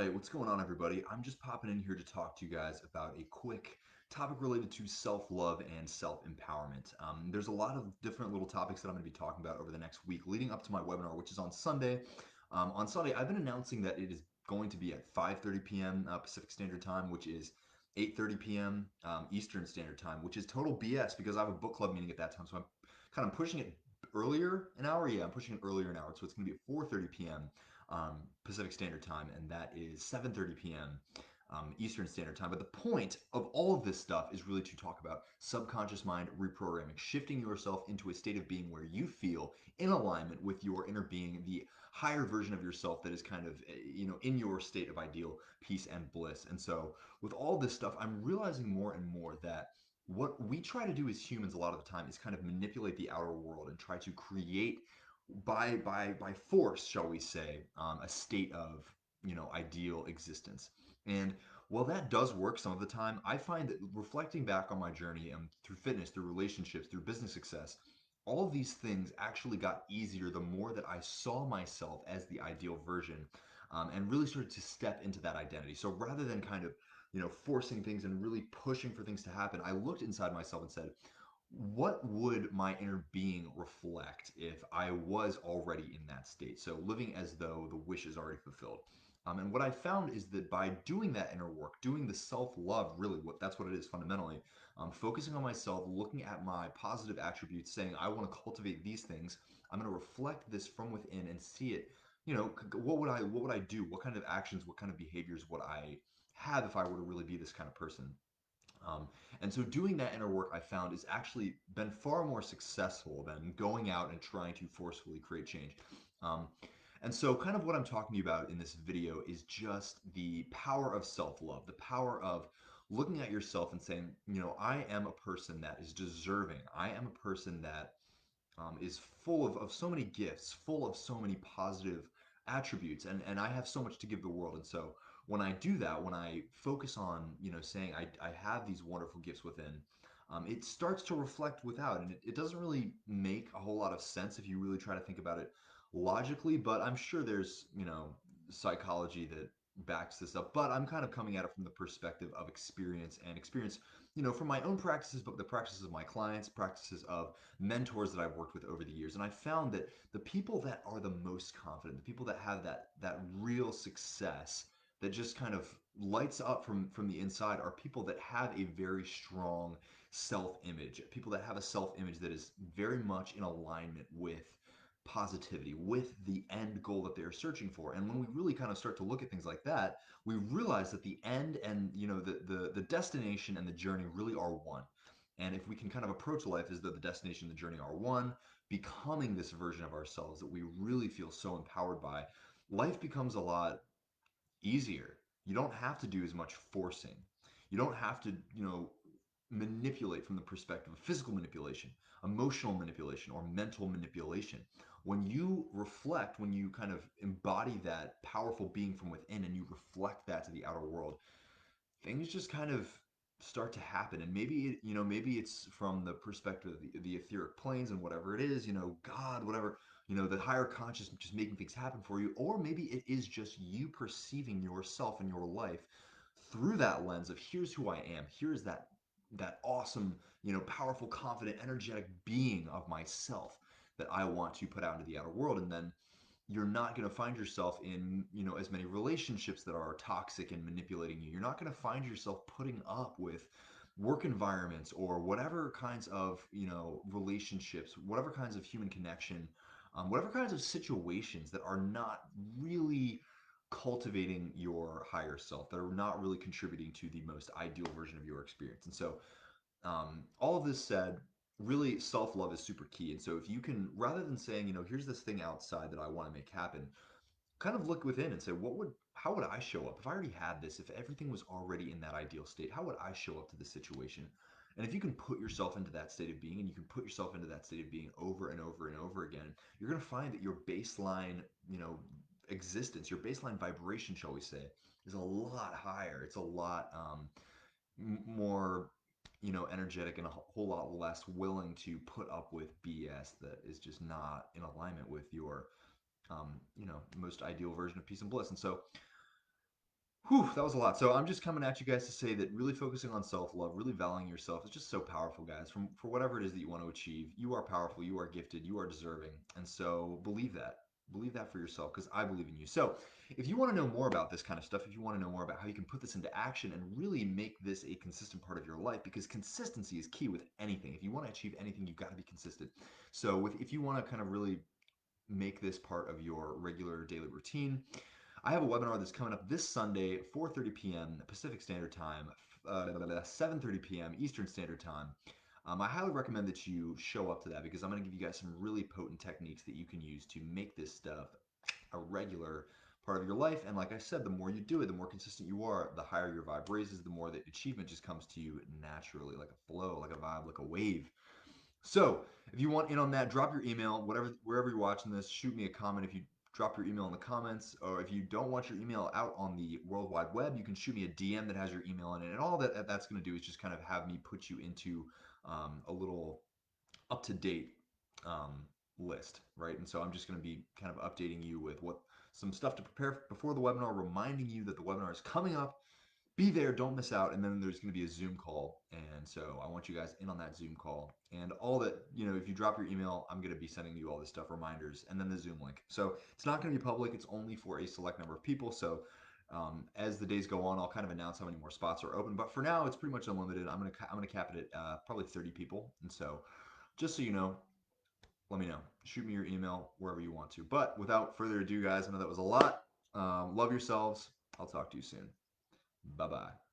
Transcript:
right, what's going on, everybody? I'm just popping in here to talk to you guys about a quick topic related to self-love and self-empowerment. There's a lot of different little topics that I'm going to be talking about over the next week leading up to my webinar, which is on Sunday. On Sunday, I've been announcing that it is going to be at 5:30 p.m. Pacific Standard Time, which is 8:30 p.m. Eastern Standard Time, which is total BS because I have a book club meeting at that time. So I'm kind of pushing it earlier an hour. Yeah, I'm pushing it earlier an hour. So it's going to be at 4:30 p.m. Pacific Standard Time, and that is 7:30 p.m. Eastern Standard Time. But the point of all of this stuff is really to talk about subconscious mind reprogramming, shifting yourself into a state of being where you feel in alignment with your inner being, the higher version of yourself that is kind of, in your state of ideal peace and bliss. And so, with all this stuff, I'm realizing more and more that what we try to do as humans a lot of the time is kind of manipulate the outer world and try to create by force, shall we say, a state of ideal existence. And while that does work some of the time, I find that reflecting back on my journey and through fitness, through relationships, through business success, all of these things actually got easier the more that I saw myself as the ideal version, and really started to step into that identity. So rather than kind of forcing things and really pushing for things to happen, I looked inside myself and said, what would my inner being reflect if I was already in that state? So living as though the wish is already fulfilled. And what I found is that by doing that inner work, doing the self-love, really that's what it is fundamentally, focusing on myself, looking at my positive attributes, saying I want to cultivate these things. I'm going to reflect this from within and see it. What would I do? What kind of actions? What kind of behaviors would I have if I were to really be this kind of person? Um, and so doing that inner work I found has actually been far more successful than going out and trying to forcefully create change. Um, and so kind of what I'm talking to you about in this video is just the power of self-love, the power of looking at yourself and saying, I am a person that is deserving. I am a person that is full of so many gifts, full of so many positive attributes, and I have so much to give the world. And so when I do that, when I focus on, saying I have these wonderful gifts within, it starts to reflect without. And it doesn't really make a whole lot of sense if you really try to think about it logically, but I'm sure there's, psychology that backs this up. But I'm kind of coming at it from the perspective of experience and experience, from my own practices, but the practices of my clients, practices of mentors that I've worked with over the years. And I found that the people that are the most confident, the people that have that real success that just kind of lights up from the inside are people that have a very strong self-image, people that have a self-image that is very much in alignment with positivity, with the end goal that they're searching for. And when we really kind of start to look at things like that, we realize that the end and the destination and the journey really are one. And if we can kind of approach life as though the destination and the journey are one, becoming this version of ourselves that we really feel so empowered by, life becomes a lot easier. You don't have to do as much forcing. You don't have to, manipulate from the perspective of physical manipulation, emotional manipulation, or mental manipulation. When you reflect, when you kind of embody that powerful being from within and you reflect that to the outer world, things just kind of start to happen. And maybe it's from the perspective of the etheric planes and whatever it is, God, whatever, the higher consciousness just making things happen for you. Or maybe it is just you perceiving yourself and your life through that lens of here's who I am. Here's that awesome, powerful, confident, energetic being of myself that I want to put out into the outer world. And then you're not going to find yourself in as many relationships that are toxic and manipulating you. You're not going to find yourself putting up with work environments or whatever kinds of relationships, whatever kinds of human connection, whatever kinds of situations that are not really cultivating your higher self, that are not really contributing to the most ideal version of your experience. And so all of this said, really self-love is super key. And so if you can, rather than saying, here's this thing outside that I want to make happen, kind of look within and say, how would I show up if I already had this, if everything was already in that ideal state? How would I show up to the situation? And if you can put yourself into that state of being, and you can put yourself into that state of being over and over and over again, you're going to find that your baseline, existence, your baseline vibration, shall we say, is a lot higher. It's a lot more energetic and a whole lot less willing to put up with BS that is just not in alignment with your most ideal version of peace and bliss. And so Whew, that was a lot. So I'm just coming at you guys to say that really focusing on self-love, really valuing yourself is just so powerful, guys. From for whatever it is that you want to achieve, you are powerful, you are gifted, you are deserving, and so believe that. Believe that for yourself, because I believe in you. So, if you want to know more about this kind of stuff, if you want to know more about how you can put this into action and really make this a consistent part of your life, because consistency is key with anything. If you want to achieve anything, you've got to be consistent. So, if you want to kind of really make this part of your regular daily routine, I have a webinar that's coming up this Sunday, 4:30 p.m. Pacific Standard Time, 7:30 p.m. Eastern Standard Time. I highly recommend that you show up to that because I'm going to give you guys some really potent techniques that you can use to make this stuff a regular part of your life. And like I said, the more you do it, the more consistent you are, the higher your vibe raises, the more that achievement just comes to you naturally, like a flow, like a vibe, like a wave. So, if you want in on that, drop your email, whatever wherever you're watching this, shoot me a comment if you drop your email in the comments, or if you don't want your email out on the World Wide Web, you can shoot me a DM that has your email in it. And all that's going to do is just kind of have me put you into a little up to date um, list, right? And so I'm just going to be kind of updating you with what some stuff to prepare before the webinar, reminding you that the webinar is coming up. Be there, don't miss out. And then there's going to be a Zoom call. And so I want you guys in on that Zoom call. And all that, if you drop your email, I'm going to be sending you all this stuff, reminders, and then the Zoom link. So it's not going to be public, it's only for a select number of people. So as the days go on, I'll kind of announce how many more spots are open. But for now, it's pretty much unlimited. I'm gonna cap it at probably 30 people. And so just so you know, let me know. Shoot me your email wherever you want to. But without further ado, guys, I know that was a lot. Love yourselves. I'll talk to you soon. Bye bye.